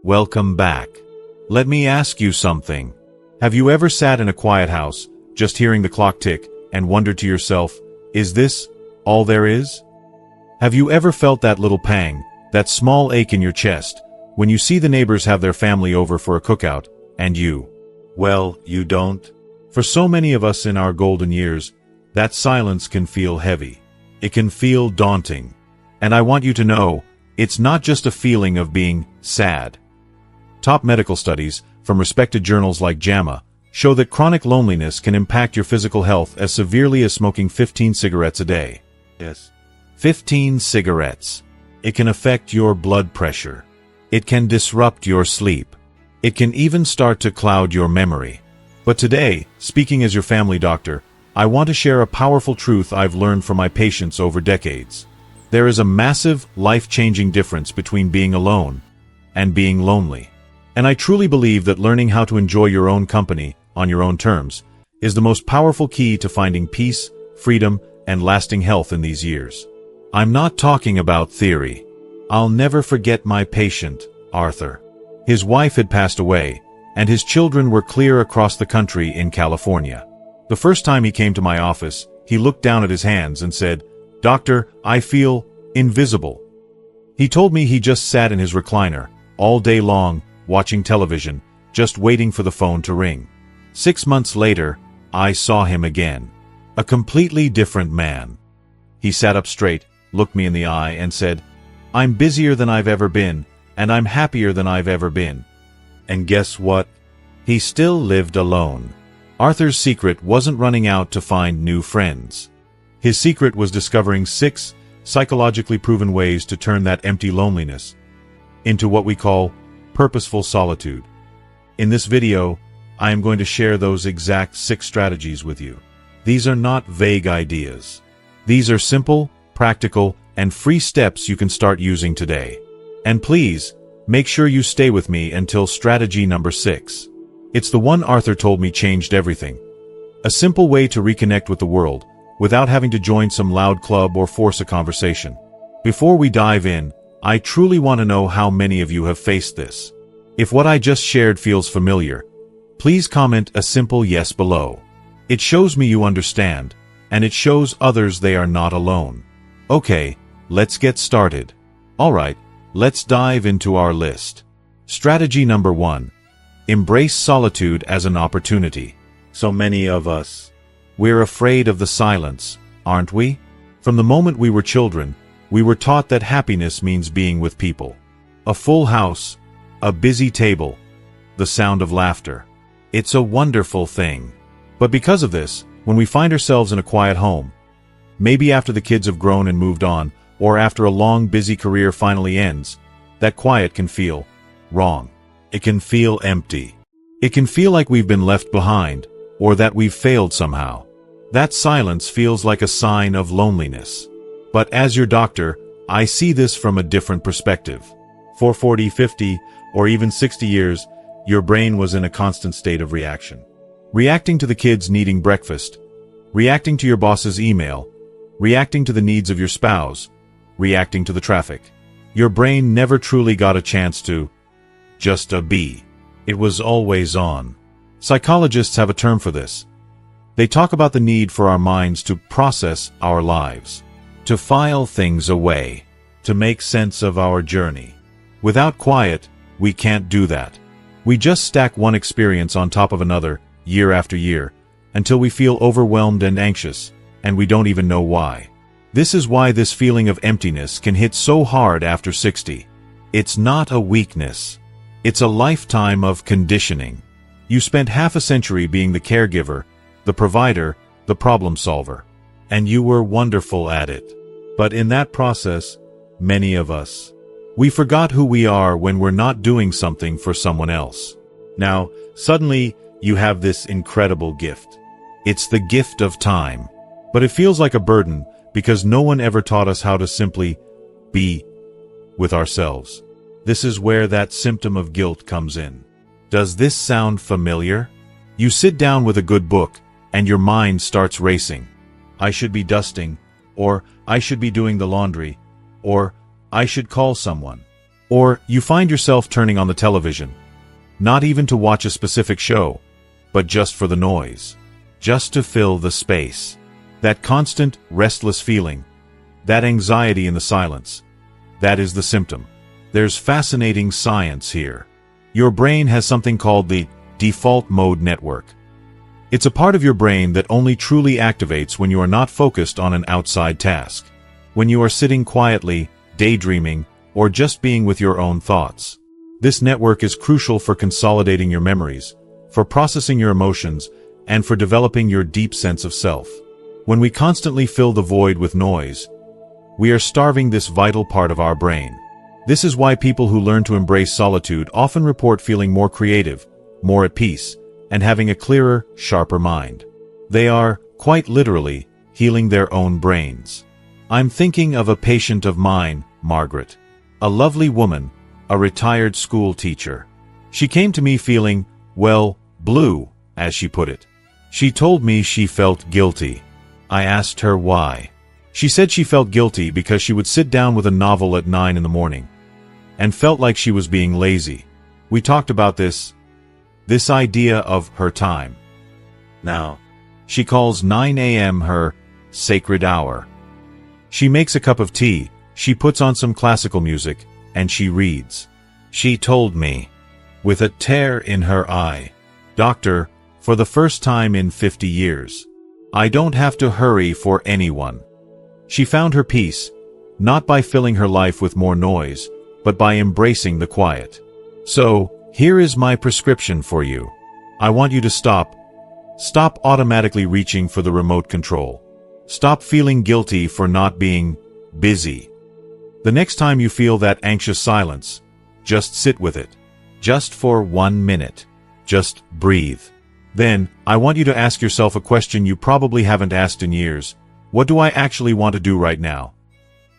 welcome back. Let me ask you something. Have you ever sat in a quiet house, just hearing the clock tick, and wondered to yourself, is this all there is? Have you ever felt that little pang, that small ache in your chest, when you see the neighbors have their family over for a cookout, and you don't? For so many of us in our golden years, that silence can feel heavy. It can feel daunting. And I want you to know, it's not just a feeling of being sad. Top medical studies, from respected journals like JAMA, show that chronic loneliness can impact your physical health as severely as smoking 15 cigarettes a day. Yes. 15 cigarettes. It can affect your blood pressure. It can disrupt your sleep. It can even start to cloud your memory. But today, speaking as your family doctor, I want to share a powerful truth I've learned from my patients over decades. There is a massive, life-changing difference between being alone and being lonely. And I truly believe that learning how to enjoy your own company, on your own terms, is the most powerful key to finding peace, freedom, and lasting health in these years. I'm not talking about theory. I'll never forget my patient, Arthur. His wife had passed away, and his children were clear across the country in California. The first time he came to my office, he looked down at his hands and said, "Doctor, I feel invisible." He told me he just sat in his recliner, all day long, watching television, just waiting for the phone to ring. 6 months later, I saw him again. A completely different man. He sat up straight, looked me in the eye, and said, "I'm busier than I've ever been, and I'm happier than I've ever been." And guess what? He still lived alone. Arthur's secret wasn't running out to find new friends. His secret was discovering 6 psychologically proven ways to turn that empty loneliness into what we call purposeful solitude. In this video, I am going to share those exact 6 strategies with you. These are not vague ideas. These are simple, practical, and free steps you can start using today. And please, make sure you stay with me until strategy number 6. It's the one Arthur told me changed everything. A simple way to reconnect with the world, without having to join some loud club or force a conversation. Before we dive in, I truly want to know how many of you have faced this. If what I just shared feels familiar, please comment a simple yes below. It shows me you understand, and it shows others they are not alone. Okay, let's get started. Alright, let's dive into our list. Strategy number 1. Embrace solitude as an opportunity. So many of us, we're afraid of the silence, aren't we? From the moment we were children, we were taught that happiness means being with people. A full house, a busy table, the sound of laughter. It's a wonderful thing. But because of this, when we find ourselves in a quiet home, maybe after the kids have grown and moved on, or after a long, busy career finally ends, that quiet can feel wrong. It can feel empty. It can feel like we've been left behind, or that we've failed somehow. That silence feels like a sign of loneliness. But as your doctor, I see this from a different perspective. For 40, 50, or even 60 years, your brain was in a constant state of reaction. Reacting to the kids needing breakfast, reacting to your boss's email, reacting to the needs of your spouse, reacting to the traffic. Your brain never truly got a chance to just be. It was always on. Psychologists have a term for this. They talk about the need for our minds to process our lives, to file things away, to make sense of our journey. Without quiet, we can't do that. We just stack one experience on top of another, year after year, until we feel overwhelmed and anxious, and we don't even know why. This is why this feeling of emptiness can hit so hard after 60. It's not a weakness. It's a lifetime of conditioning. You spent half a century being the caregiver, the provider, the problem solver. And you were wonderful at it. But in that process, many of us, we forgot who we are when we're not doing something for someone else. Now, suddenly, you have this incredible gift. It's the gift of time. But it feels like a burden because no one ever taught us how to simply be with ourselves. This is where that symptom of guilt comes in. Does this sound familiar? You sit down with a good book, and your mind starts racing. I should be dusting, or I should be doing the laundry, or I should call someone. Or you find yourself turning on the television, not even to watch a specific show, but just for the noise, just to fill the space. That constant, restless feeling, that anxiety in the silence, that is the symptom. There's fascinating science here. Your brain has something called the default mode network. It's a part of your brain that only truly activates when you are not focused on an outside task, when you are sitting quietly, daydreaming, or just being with your own thoughts. This network is crucial for consolidating your memories, for processing your emotions, and for developing your deep sense of self. When we constantly fill the void with noise, we are starving this vital part of our brain. This is why people who learn to embrace solitude often report feeling more creative, more at peace, and having a clearer, sharper mind. They are, quite literally, healing their own brains. I'm thinking of a patient of mine, Margaret. A lovely woman, a retired school teacher. She came to me feeling, well, blue, as she put it. She told me she felt guilty. I asked her why. She said she felt guilty because she would sit down with a novel at 9 in the morning, and felt like she was being lazy. We talked about this idea of her time. Now, she calls 9 a.m. her sacred hour. She makes a cup of tea, she puts on some classical music, and she reads. She told me, with a tear in her eye, "Doctor, for the first time in 50 years, I don't have to hurry for anyone." She found her peace, not by filling her life with more noise, but by embracing the quiet. So, here is my prescription for you. I want you to stop automatically reaching for the remote control. Stop feeling guilty for not being busy. The next time you feel that anxious silence, just sit with it. Just for 1 minute. Just breathe. Then, I want you to ask yourself a question you probably haven't asked in years. What do I actually want to do right now?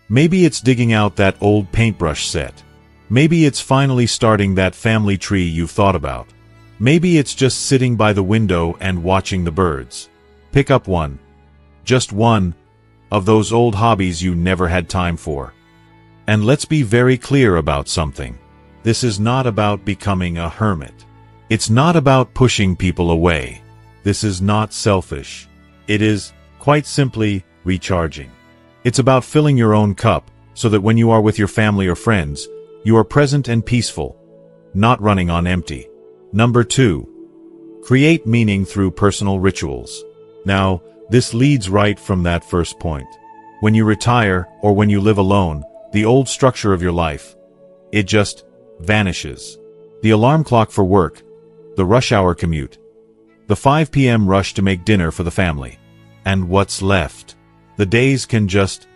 Maybe it's digging out that old paintbrush set. Maybe it's finally starting that family tree you've thought about. Maybe it's just sitting by the window and watching the birds. Pick up one. Just one of those old hobbies you never had time for. And let's be very clear about something. This is not about becoming a hermit. It's not about pushing people away. This is not selfish. It is, quite simply, recharging. It's about filling your own cup, so that when you are with your family or friends, you are present and peaceful, not running on empty. Number 2. Create meaning through personal rituals. Now, this leads right from that first point. When you retire, or when you live alone, the old structure of your life, it just vanishes. The alarm clock for work, the rush hour commute, the 5 p.m. rush to make dinner for the family. And what's left? The days can just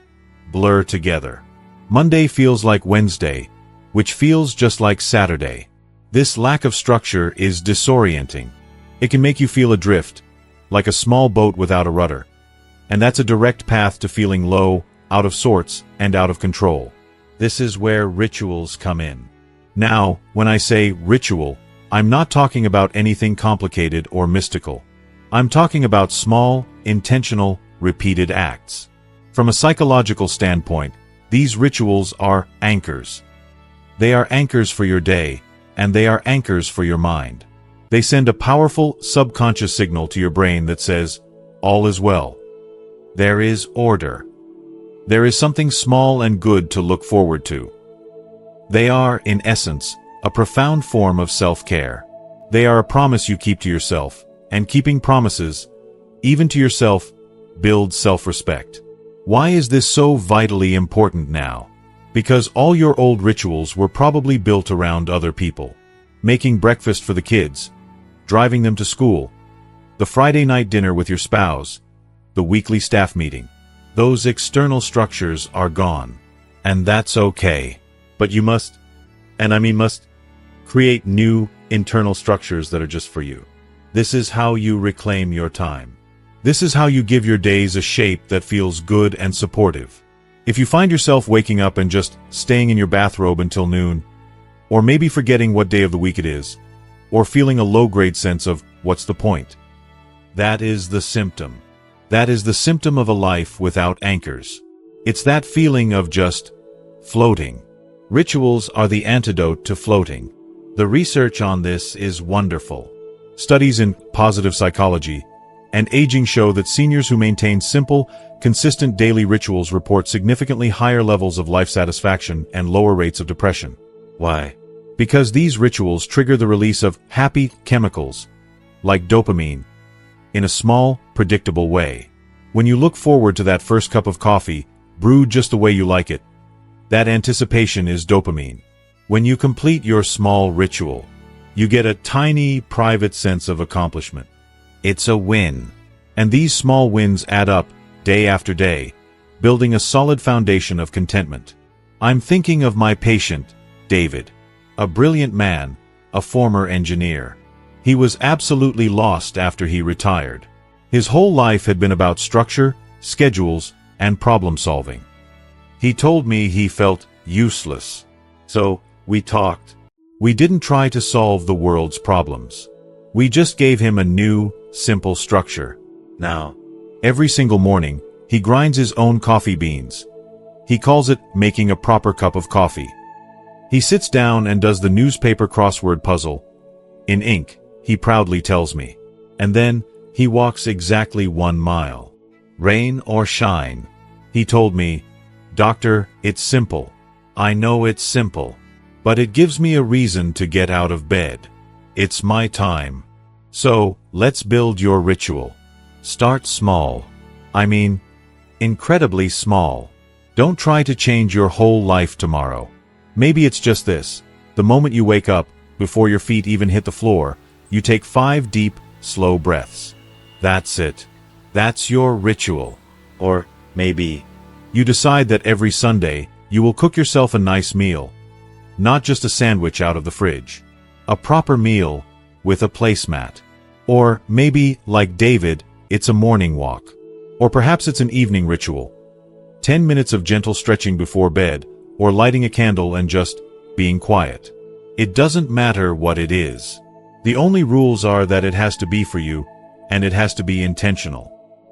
blur together. Monday feels like Wednesday, which feels just like Saturday. This lack of structure is disorienting. It can make you feel adrift, like a small boat without a rudder. And that's a direct path to feeling low, out of sorts, and out of control. This is where rituals come in. Now, when I say ritual, I'm not talking about anything complicated or mystical. I'm talking about small, intentional, repeated acts. From a psychological standpoint, these rituals are anchors. They are anchors for your day, and they are anchors for your mind. They send a powerful, subconscious signal to your brain that says, all is well. There is order. There is something small and good to look forward to. They are, in essence, a profound form of self-care. They are a promise you keep to yourself, and keeping promises, even to yourself, builds self-respect. Why is this so vitally important now? Because all your old rituals were probably built around other people. Making breakfast for the kids, driving them to school, the Friday night dinner with your spouse, the weekly staff meeting. Those external structures are gone. And that's okay. But you must, and I mean must, create new internal structures that are just for you. This is how you reclaim your time. This is how you give your days a shape that feels good and supportive. If you find yourself waking up and just staying in your bathrobe until noon, or maybe forgetting what day of the week it is, or feeling a low-grade sense of, what's the point? That is the symptom. That is the symptom of a life without anchors. It's that feeling of just floating. Rituals are the antidote to floating. The research on this is wonderful. Studies in positive psychology and aging show that seniors who maintain simple, consistent daily rituals report significantly higher levels of life satisfaction and lower rates of depression. Why? Because these rituals trigger the release of happy chemicals, like dopamine, in a small, predictable way. When you look forward to that first cup of coffee, brewed just the way you like it, that anticipation is dopamine. When you complete your small ritual, you get a tiny, private sense of accomplishment. It's a win. And these small wins add up, day after day, building a solid foundation of contentment. I'm thinking of my patient, David. A brilliant man, a former engineer. He was absolutely lost after he retired. His whole life had been about structure, schedules, and problem solving. He told me he felt useless. So, we talked. We didn't try to solve the world's problems. We just gave him a new, simple structure. Now, every single morning, he grinds his own coffee beans. He calls it making a proper cup of coffee. He sits down and does the newspaper crossword puzzle. In ink, he proudly tells me. And then, he walks exactly 1 mile. Rain or shine. He told me, "Doctor, it's simple. I know it's simple. But it gives me a reason to get out of bed. It's my time. So, let's build your ritual. Start small. I mean, incredibly small. Don't try to change your whole life tomorrow. Maybe it's just this. The moment you wake up, before your feet even hit the floor, you take 5 deep, slow breaths. That's it. That's your ritual. Or maybe you decide that every Sunday, you will cook yourself a nice meal. Not just a sandwich out of the fridge. A proper meal with a placemat. Or maybe, like David, it's a morning walk. Or perhaps it's an evening ritual. 10 minutes of gentle stretching before bed, or lighting a candle and just being quiet. It doesn't matter what it is. The only rules are that it has to be for you, and it has to be intentional.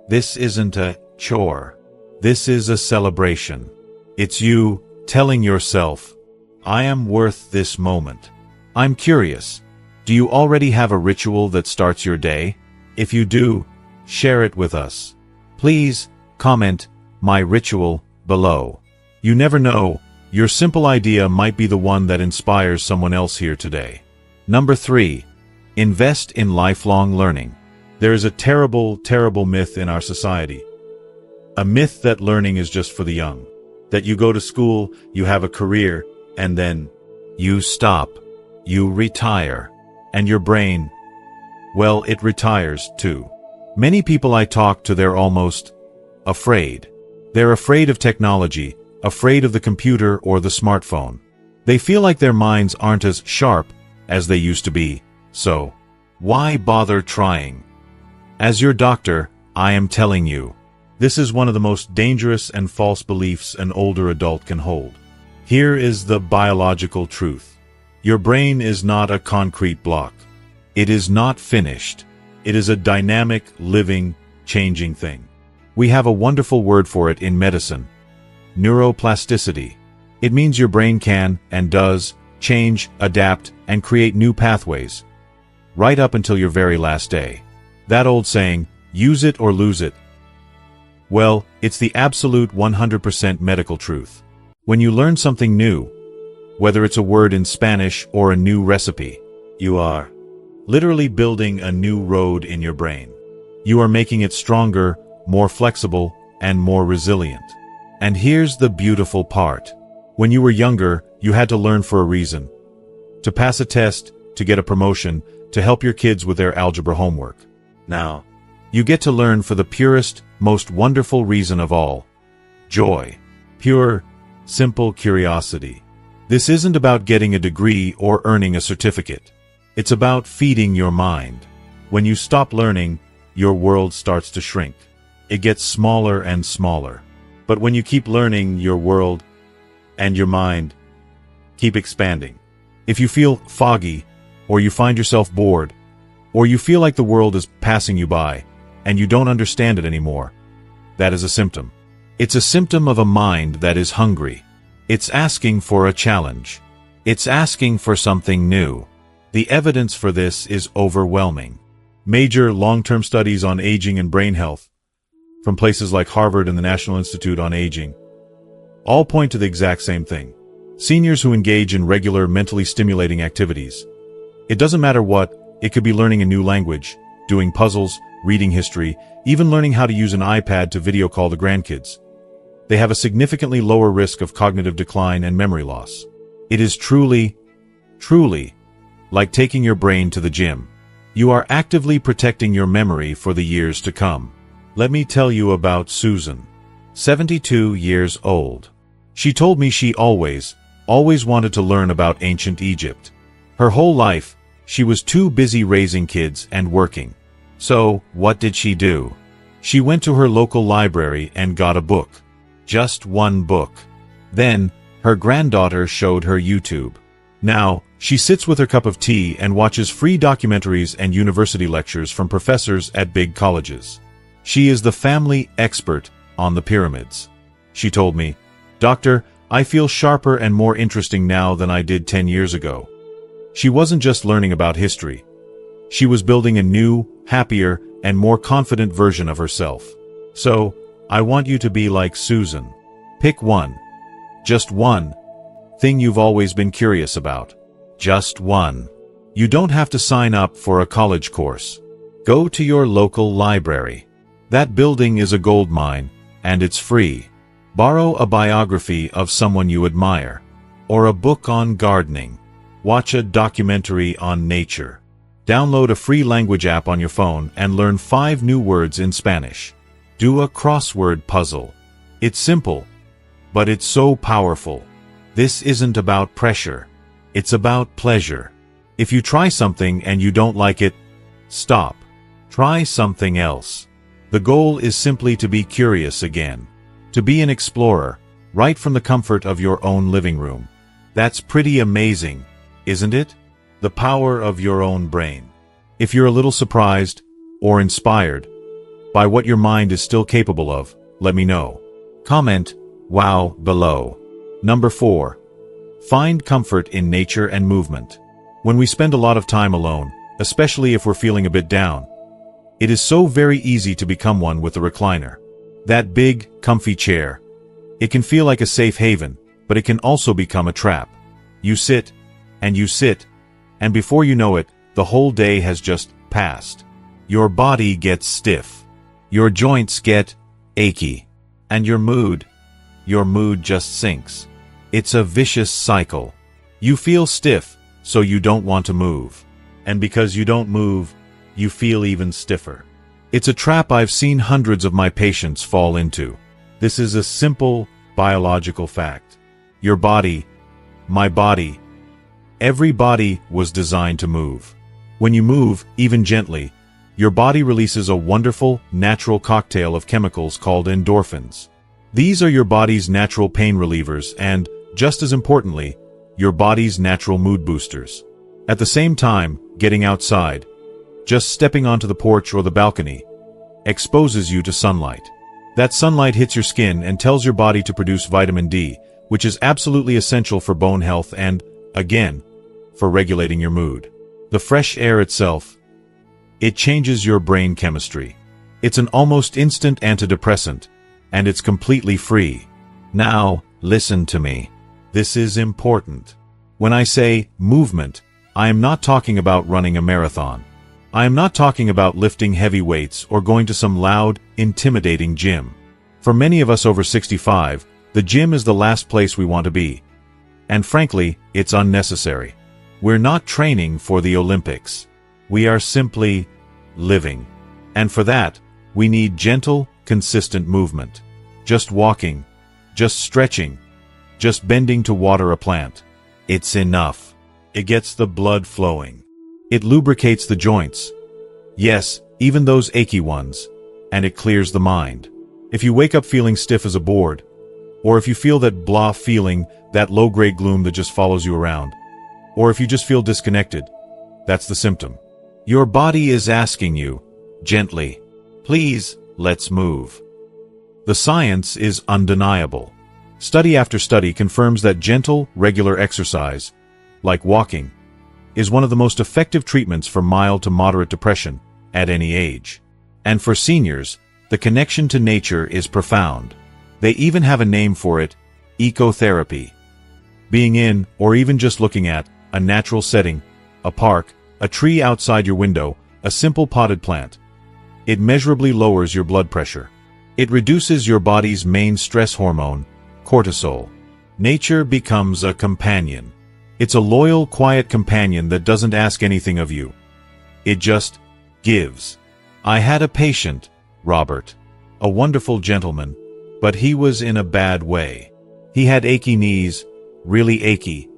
This isn't a chore. This is a celebration. It's you telling yourself, I am worth this moment. I'm curious. Do you already have a ritual that starts your day? If you do, share it with us. Please, comment, my ritual, below. You never know, your simple idea might be the one that inspires someone else here today. Number 3. Invest in lifelong learning. There is a terrible, terrible myth in our society. A myth that learning is just for the young. That you go to school, you have a career, and then you stop. You retire. And your brain, well, it retires too. Many people I talk to, they're almost afraid. They're afraid of technology, afraid of the computer or the smartphone. They feel like their minds aren't as sharp as they used to be, so why bother trying? As your doctor, I am telling you, this is one of the most dangerous and false beliefs an older adult can hold. Here is the biological truth. Your brain is not a concrete block. It is not finished. It is a dynamic, living, changing thing. We have a wonderful word for it in medicine. Neuroplasticity. It means your brain can, and does, change, adapt, and create new pathways. Right up until your very last day. That old saying, use it or lose it. Well, it's the absolute 100% medical truth. When you learn something new, whether it's a word in Spanish or a new recipe, you are literally building a new road in your brain. You are making it stronger, more flexible, and more resilient. And here's the beautiful part. When you were younger, you had to learn for a reason. To pass a test, to get a promotion, to help your kids with their algebra homework. Now, you get to learn for the purest, most wonderful reason of all. Joy. Pure, simple curiosity. This isn't about getting a degree or earning a certificate. It's about feeding your mind. When you stop learning, your world starts to shrink. It gets smaller and smaller. But when you keep learning, your world and your mind keep expanding. If you feel foggy, or you find yourself bored, or you feel like the world is passing you by, and you don't understand it anymore, that is a symptom. It's a symptom of a mind that is hungry. It's asking for a challenge. It's asking for something new. The evidence for this is overwhelming. Major long-term studies on aging and brain health, from places like Harvard and the National Institute on Aging, all point to the exact same thing. Seniors who engage in regular mentally stimulating activities. It doesn't matter what, it could be learning a new language, doing puzzles, reading history, even learning how to use an iPad to video call the grandkids. They have a significantly lower risk of cognitive decline and memory loss. It is truly like taking your brain to the gym. You are actively protecting your memory for the years to come. Let me tell you about Susan. 72 years old. She told me she always wanted to learn about ancient Egypt. Her whole life, she was too busy raising kids and working. So, what did she do? She went to her local library and got a book. Just one book. Then, her granddaughter showed her YouTube. Now, she sits with her cup of tea and watches free documentaries and university lectures from professors at big colleges. She is the family expert on the pyramids. She told me, "Doctor, I feel sharper and more interesting now than I did 10 years ago." She wasn't just learning about history. She was building a new, happier, and more confident version of herself. So, I want you to be like Susan. Pick one. Just one thing you've always been curious about. Just one. You don't have to sign up for a college course. Go to your local library. That building is a gold mine, and it's free. Borrow a biography of someone you admire, or a book on gardening. Watch a documentary on nature. Download a free language app on your phone and learn 5 new words in Spanish. Do a crossword puzzle. It's simple, but it's so powerful. This isn't about pressure. It's about pleasure. If you try something and you don't like it, stop. Try something else. The goal is simply to be curious again. To be an explorer, right from the comfort of your own living room. That's pretty amazing, isn't it? The power of your own brain. If you're a little surprised or inspired by what your mind is still capable of, let me know. Comment "Wow" below. Number 4. Find comfort in nature and movement. When we spend a lot of time alone, especially if we're feeling a bit down, it is so very easy to become one with a recliner. That big, comfy chair. It can feel like a safe haven, but it can also become a trap. You sit, and before you know it, the whole day has just passed. Your body gets stiff. Your joints get achy. And your mood just sinks. It's a vicious cycle. You feel stiff, so you don't want to move. And because you don't move, you feel even stiffer. It's a trap I've seen hundreds of my patients fall into. This is a simple biological fact. Your body, my body, every body was designed to move. When you move, even gently, your body releases a wonderful, natural cocktail of chemicals called endorphins. These are your body's natural pain relievers and, just as importantly, your body's natural mood boosters. At the same time, getting outside, just stepping onto the porch or the balcony, exposes you to sunlight. That sunlight hits your skin and tells your body to produce vitamin D, which is absolutely essential for bone health and, again, for regulating your mood. The fresh air itself, it changes your brain chemistry. It's an almost instant antidepressant, and it's completely free. Now, listen to me. This is important. When I say movement, I am not talking about running a marathon. I am not talking about lifting heavy weights or going to some loud, intimidating gym. For many of us over 65, the gym is the last place we want to be. And frankly, it's unnecessary. We're not training for the Olympics. We are simply living. And for that, we need gentle, consistent movement. Just walking, just stretching, just bending to water a plant. It's enough. It gets the blood flowing. It lubricates the joints. Yes, even those achy ones. And it clears the mind. If you wake up feeling stiff as a board, or if you feel that blah feeling, that low-grade gloom that just follows you around, or if you just feel disconnected, that's the symptom. Your body is asking you, gently, please, let's move. The science is undeniable. Study after study confirms that gentle, regular exercise, like walking, is one of the most effective treatments for mild to moderate depression at any age. And for seniors, the connection to nature is profound. They even have a name for it: ecotherapy. Being in, or even just looking at, a natural setting, a park, a tree outside your window, a simple potted plant, it measurably lowers your blood pressure. It reduces your body's main stress hormone, cortisol. Nature becomes a companion. It's a loyal, quiet companion that doesn't ask anything of you. It just gives. I had a patient, Robert, a wonderful gentleman, but he was in a bad way. He had achy knees, really achy,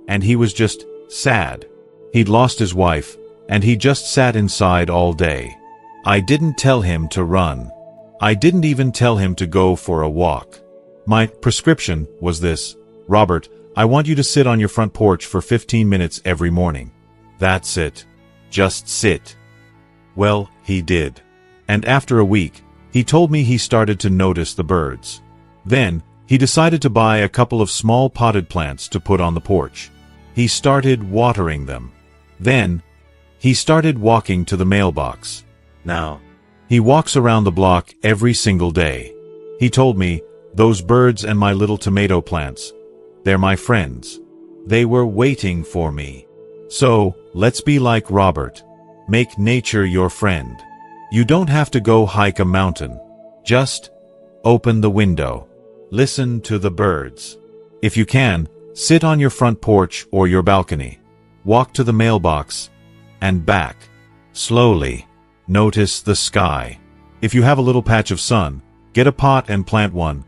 and he was just sad. He'd lost his wife, and he just sat inside all day. I didn't tell him to run. I didn't even tell him to go for a walk. My prescription was this: Robert, I want you to sit on your front porch for 15 minutes every morning. That's it. Just sit. Well, he did. And after a week, he told me he started to notice the birds. Then, he decided to buy a couple of small potted plants to put on the porch. He started watering them. Then, he started walking to the mailbox. Now, he walks around the block every single day. He told me, those birds and my little tomato plants, they're my friends. They were waiting for me. So, let's be like Robert. Make nature your friend. You don't have to go hike a mountain. Just open the window. Listen to the birds. If you can, sit on your front porch or your balcony. Walk to the mailbox and back. Slowly. Notice the sky. If you have a little patch of sun, get a pot and plant one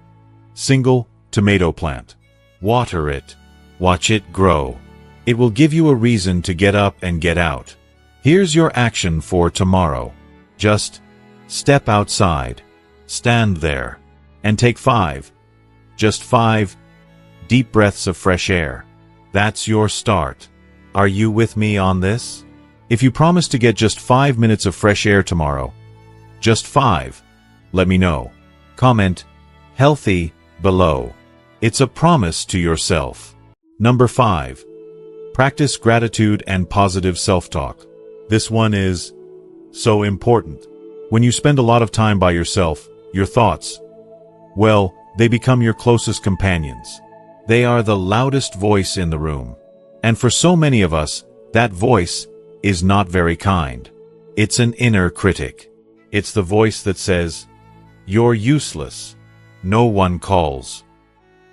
single tomato plant. Water it. Watch it grow. It will give you a reason to get up and get out. Here's your action for tomorrow. Just step outside. Stand there. And take 5 deep breaths of fresh air. That's your start. Are you with me on this? If you promise to get just 5 minutes of fresh air tomorrow, just 5, let me know. Comment healthy below. It's a promise to yourself. Number 5. Practice gratitude and positive self-talk. This one is so important. When you spend a lot of time by yourself, your thoughts, well, they become your closest companions. They are the loudest voice in the room. And for so many of us, that voice is not very kind. It's an inner critic. It's the voice that says, "You're useless. No one calls.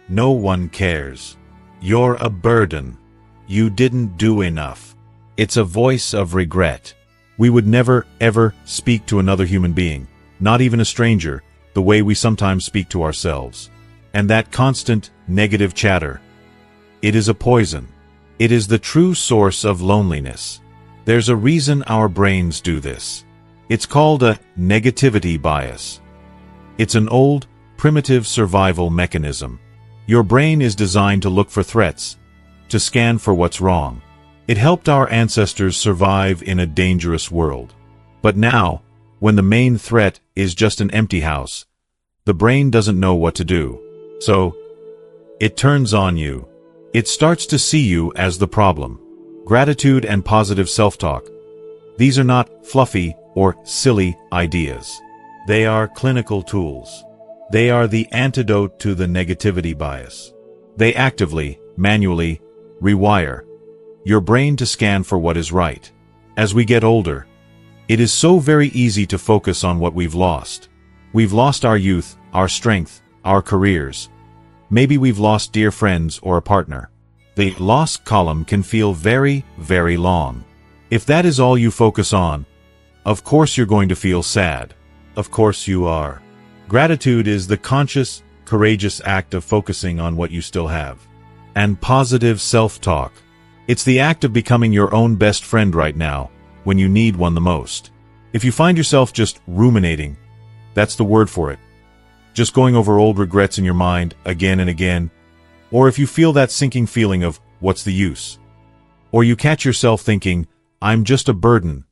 No one cares. You're a burden. You didn't do enough." It's a voice of regret. We would never, ever speak to another human being, not even a stranger, the way we sometimes speak to ourselves. And that constant, negative chatter, it is a poison. It is the true source of loneliness. There's a reason our brains do this. It's called a negativity bias. It's an old, primitive survival mechanism. Your brain is designed to look for threats, to scan for what's wrong. It helped our ancestors survive in a dangerous world. But now, when the main threat is just an empty house, the brain doesn't know what to do. So, it turns on you. It starts to see you as the problem. Gratitude and positive self-talk. These are not fluffy or silly ideas. They are clinical tools. They are the antidote to the negativity bias. They actively, manually, rewire your brain to scan for what is right. As we get older, it is so very easy to focus on what we've lost. We've lost our youth, our strength, our careers. Maybe we've lost dear friends or a partner. The loss column can feel very, very long. If that is all you focus on, of course you're going to feel sad. Of course you are. Gratitude is the conscious, courageous act of focusing on what you still have. And positive self-talk. It's the act of becoming your own best friend right now, when you need one the most. If you find yourself just ruminating, that's the word for it. Just going over old regrets in your mind again and again. Or if you feel that sinking feeling of, what's the use? Or you catch yourself thinking, I'm just a burden.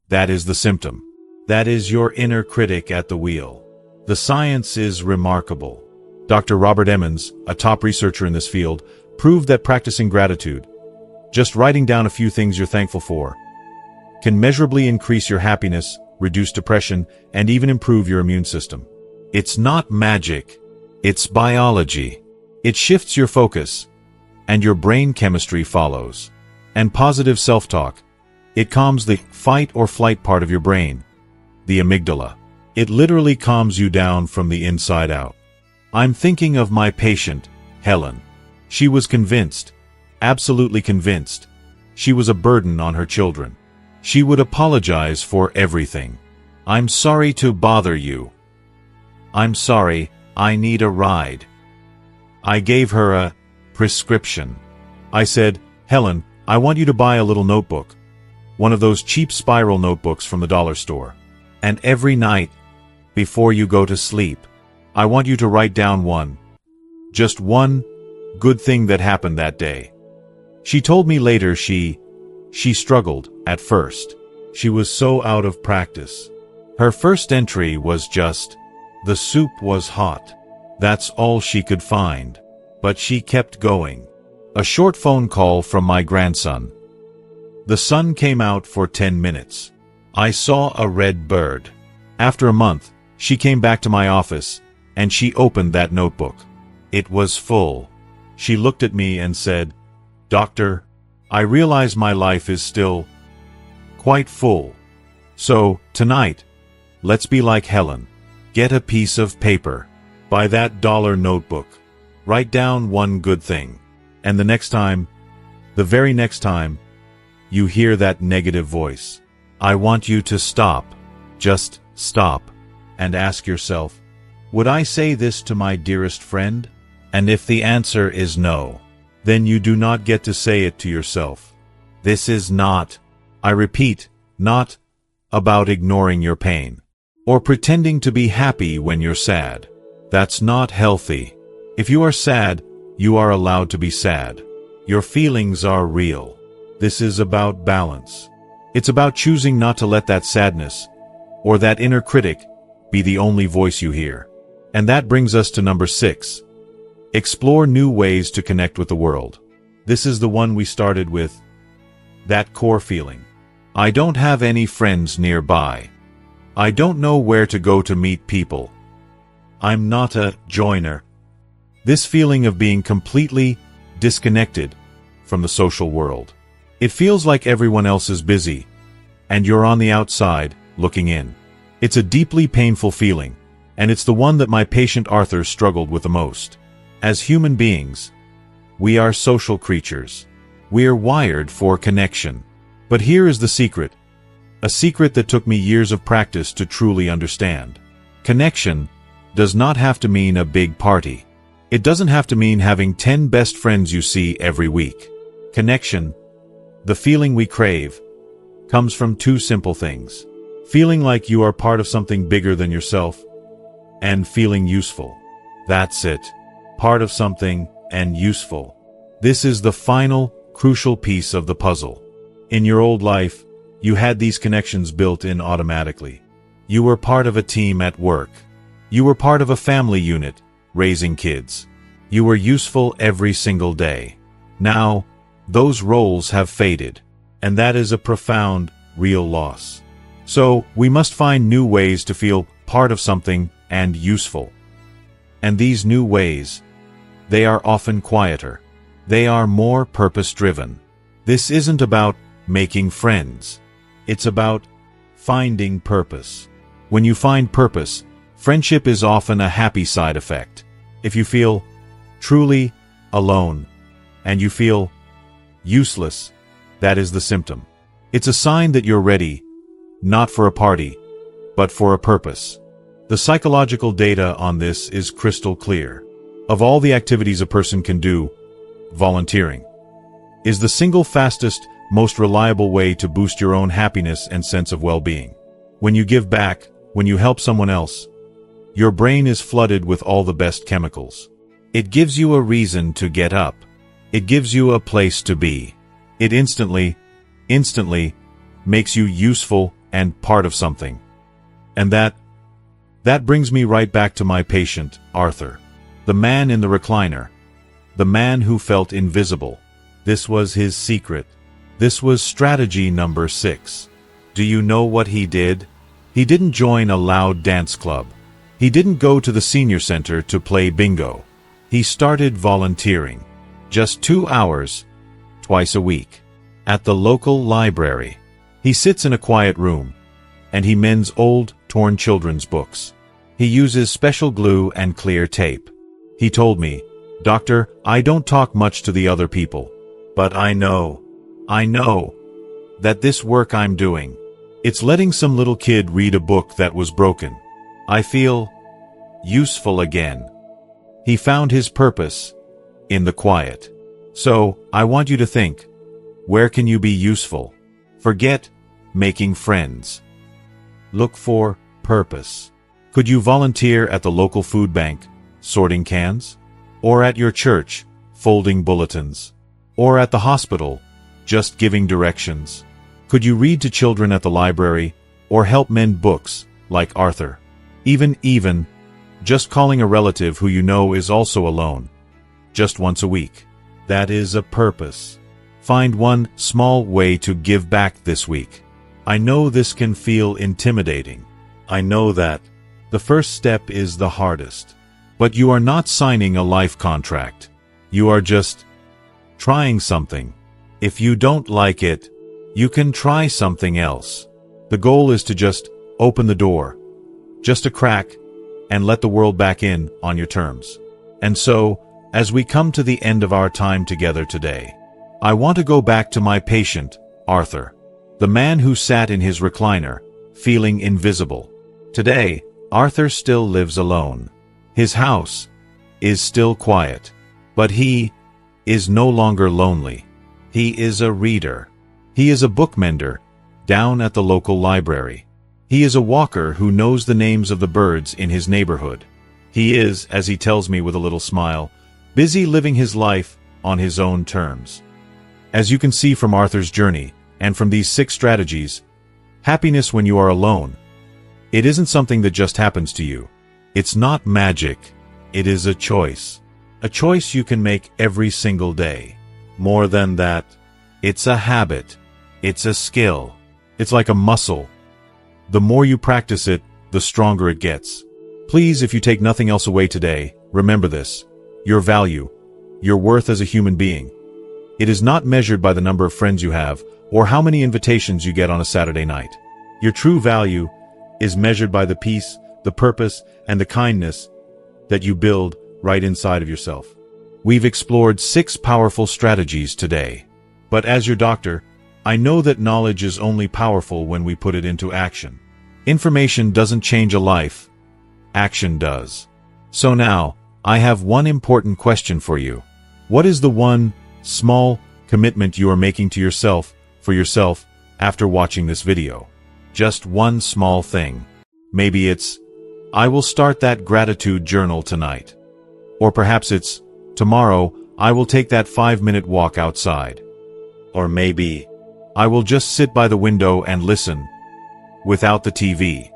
That is the symptom. That is your inner critic at the wheel. The science is remarkable. Dr. Robert Emmons, a top researcher in this field, proved that practicing gratitude, just writing down a few things you're thankful for, can measurably increase your happiness, reduce depression, and even improve your immune system. It's not magic. It's biology. It shifts your focus, and your brain chemistry follows. And positive self-talk. It calms the fight or flight part of your brain, the amygdala. It literally calms you down from the inside out. I'm thinking of my patient, Helen. She was convinced, absolutely convinced, she was a burden on her children. She would apologize for everything. I'm sorry to bother you. I'm sorry, I need a ride. I gave her a prescription. I said, Helen, I want you to buy a little notebook. One of those cheap spiral notebooks from the dollar store. And every night, before you go to sleep, I want you to write down just one good thing that happened that day. She told me later she struggled at first. She was so out of practice. Her first entry was just, the soup was hot. That's all she could find. But she kept going. A short phone call from my grandson. The sun came out for 10 minutes. I saw a red bird. After a month, she came back to my office, and she opened that notebook. It was full. She looked at me and said, Doctor, I realize my life is still quite full. So, tonight, let's be like Helen. Get a piece of paper. Buy that dollar notebook. Write down one good thing. And the next time, the very next time, you hear that negative voice, I want you to stop. Just stop. And ask yourself, would I say this to my dearest friend? And if the answer is no, then you do not get to say it to yourself. This is not, I repeat, not about ignoring your pain or pretending to be happy when you're sad. That's not healthy. If you are sad, you are allowed to be sad. Your feelings are real. This is about balance. It's about choosing not to let that sadness or that inner critic be the only voice you hear. And that brings us to number 6. Explore new ways to connect with the world. This is the one we started with. That core feeling. I don't have any friends nearby. I don't know where to go to meet people. I'm not a joiner. This feeling of being completely disconnected from the social world. It feels like everyone else is busy, and you're on the outside, looking in. It's a deeply painful feeling, and it's the one that my patient Arthur struggled with the most. As human beings, we are social creatures. We are wired for connection. But here is the secret. A secret that took me years of practice to truly understand. Connection does not have to mean a big party. It doesn't have to mean having 10 best friends you see every week. Connection, the feeling we crave, comes from 2 simple things. Feeling like you are part of something bigger than yourself, and feeling useful. That's it. Part of something and useful. This is the final, crucial piece of the puzzle. In your old life, you had these connections built in automatically. You were part of a team at work. You were part of a family unit, raising kids. You were useful every single day. Now, those roles have faded, and that is a profound, real loss. So, we must find new ways to feel part of something and useful. And these new ways, they are often quieter. They are more purpose-driven. This isn't about making friends. It's about finding purpose. When you find purpose, friendship is often a happy side effect. If you feel truly alone, and you feel useless, that is the symptom. It's a sign that you're ready, not for a party, but for a purpose. The psychological data on this is crystal clear. Of all the activities a person can do, volunteering is the single fastest, most reliable way to boost your own happiness and sense of well-being. When you give back, when you help someone else, your brain is flooded with all the best chemicals. It gives you a reason to get up. It gives you a place to be. It instantly makes you useful and part of something. And that brings me right back to my patient, Arthur. The man in the recliner. The man who felt invisible. This was his secret. This was strategy number 6. Do you know what he did? He didn't join a loud dance club. He didn't go to the senior center to play bingo. He started volunteering. Just 2 hours, twice a week, at the local library. He sits in a quiet room, and he mends old, torn children's books. He uses special glue and clear tape. He told me, "Doctor, I don't talk much to the other people, but I know that this work I'm doing, it's letting some little kid read a book that was broken. I feel useful again." He found his purpose in the quiet. So, I want you to think, where can you be useful? Forget making friends. Look for purpose. Could you volunteer at the local food bank, sorting cans? Or at your church, folding bulletins? Or at the hospital, just giving directions? Could you read to children at the library, or help mend books, like Arthur? Even, just calling a relative who you know is also alone, just once a week. That is a purpose. Find one small way to give back this week. I know this can feel intimidating. I know that. The first step is the hardest. But you are not signing a life contract. You are just trying something. If you don't like it, you can try something else. The goal is to just open the door, just a crack, and let the world back in on your terms. And so, as we come to the end of our time together today, I want to go back to my patient, Arthur, the man who sat in his recliner, feeling invisible. Today, Arthur still lives alone. His house is still quiet, but he is no longer lonely. He is a reader. He is a bookmender down at the local library. He is a walker who knows the names of the birds in his neighborhood. He is, as he tells me with a little smile, busy living his life on his own terms. As you can see from Arthur's journey, and from these 6 strategies, happiness when you are alone, it isn't something that just happens to you. It's not magic. It is a choice. A choice you can make every single day. More than that, it's a habit. It's a skill. It's like a muscle. The more you practice it, the stronger it gets. Please, if you take nothing else away today, remember this. Your value, your worth as a human being. It is not measured by the number of friends you have or how many invitations you get on a Saturday night. Your true value is measured by the peace, the purpose, and the kindness that you build right inside of yourself. We've explored 6 powerful strategies today. But as your doctor, I know that knowledge is only powerful when we put it into action. Information doesn't change a life. Action does. So now, I have one important question for you. What is the one small commitment you are making to yourself, for yourself, after watching this video? Just one small thing. Maybe it's, I will start that gratitude journal tonight. Or perhaps it's, tomorrow, I will take that 5-minute walk outside. Or maybe, I will just sit by the window and listen, without the TV.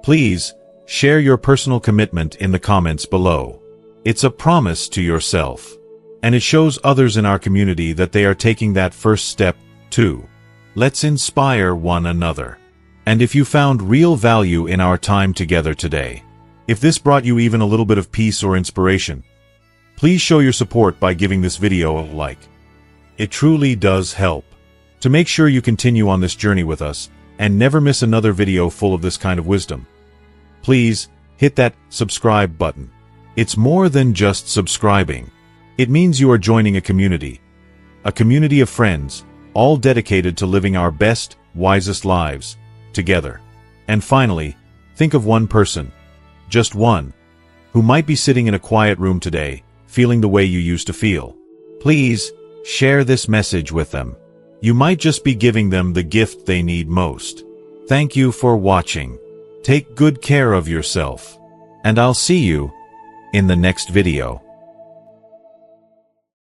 Please, share your personal commitment in the comments below. It's a promise to yourself. And it shows others in our community that they are taking that first step, too. Let's inspire one another. And if you found real value in our time together today, if this brought you even a little bit of peace or inspiration, please show your support by giving this video a like. It truly does help. To make sure you continue on this journey with us and never miss another video full of this kind of wisdom, please hit that subscribe button. It's more than just subscribing. It means you are joining a community of friends, all dedicated to living our best, wisest lives together. And finally, think of one person, just one, who might be sitting in a quiet room today, feeling the way you used to feel. Please, share this message with them. You might just be giving them the gift they need most. Thank you for watching. Take good care of yourself. And I'll see you in the next video.